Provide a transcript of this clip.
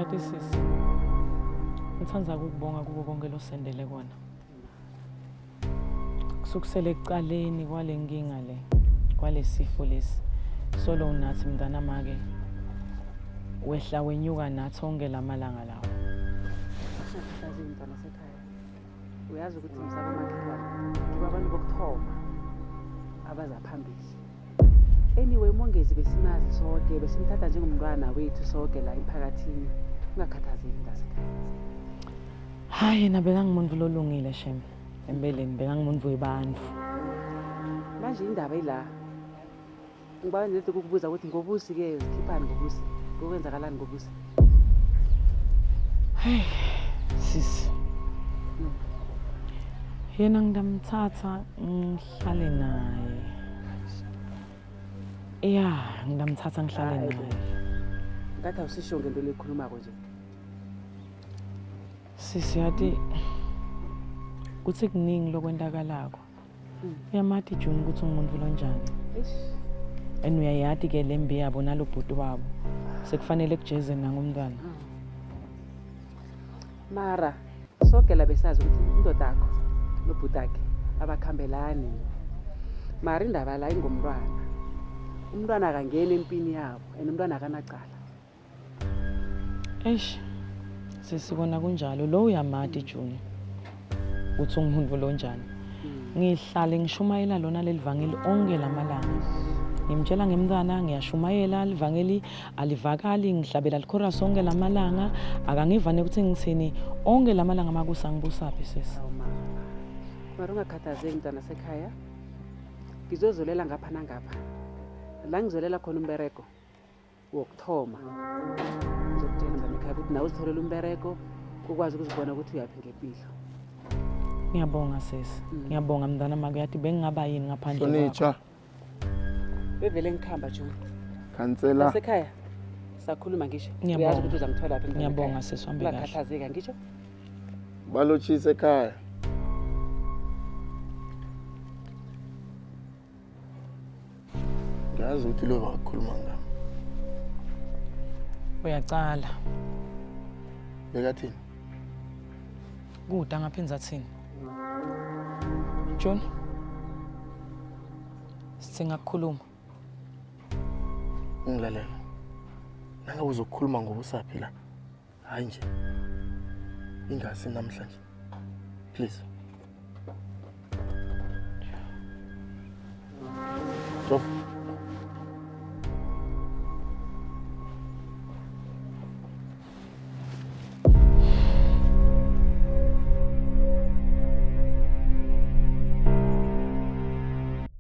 Yathi sisi, ngithanda ukubonga kuko konke losendele kona. Kusukisela ekuqaleni kwale nkinga le, kwalesifo lesi. Solo unathi mntana make wehla wenyuka nathi onke lamalanga lawo. Kazi mntwana sekhaya. Uyazi ukuthi umsaba makhelwane ngiba abantu bokuthoma abaza phambili. Anyway Mongezi besimazi sonke besimthatha njengomntwana wethu sonke la emphakathini. Ungakhathazeki mntasekhaya. Hayi yena bekangimuntu lolungile shem. Empeleni bekangimuntu webantu. Manje indaba ila. Ngiba nje ukukubuza ukuthi ngobusi ke ukhiphani ngobusi. Kokwenzakalani ngobusi? Hey sisi. Yena ngidamthatha ngihlale naye. Ngidamthatha ngihlale naye. Ngathi awusisho ngento lekhulumako nje. Sisi yathi kuthi kuningi lokwendakalako. Uyamathi June ukuthi ungumuntu lonjani. And uyayathi ke lembe yabo nalobhuti wabo. Sekufanele kujeze nangomntwana. Mara sonke la besazi ukuthi indoda yakho nobhuti wakhe abakhambelani. Mara indaba la ingomntwana. Umntwana akangena empini yabo and umntwana akanacala. Sesibona kunjalo lo uyamathi June. Uthi ungumuntu lonjani. Ngihlale ngishumayela lona lelivangeli onke lamalanga. Ngimtshela ngemntwana ngiyashumayela livangeli alivakali ngihlabela lichorus onke lamalanga akangivane ukuthi ngithini onke lamalanga makusa ngibusaphi sisi. Mara ungakhathazeki mntwana sekhaya. Ngizozolela ngapha nangapha. La ngizolela khona umbereko wokuthoma. Ngizokutshela mntwana ekhaya ukuthi nawe uzitholela umbereko ukwazi ukuzibona ukuthi uyaphi ngempilo. Ngiyabonga sisi. Ngiyabonga mntana make yathi bengingaba yini ngaphandle kwakho. Hlonitshwa. Bevele ngikhamba June. Khansela. Sekhaya. Sakhuluma ngisho. Uyazi ukuthi uzangithola lapha endlini. Ngiyabonga sisi wambe kahle. Ungakhathazeka ngisho. Balotshise ekhaya. Ngazi ukuthi lo bakhuluma ngami. Uyacala. Bekathini? Kuda ngaphinza thini? June. Singakhuluma. Ungilalela. Nanga uzokhuluma ngobusaphi la. Hayi nje. Ingasi namhlanje. Please. Stop.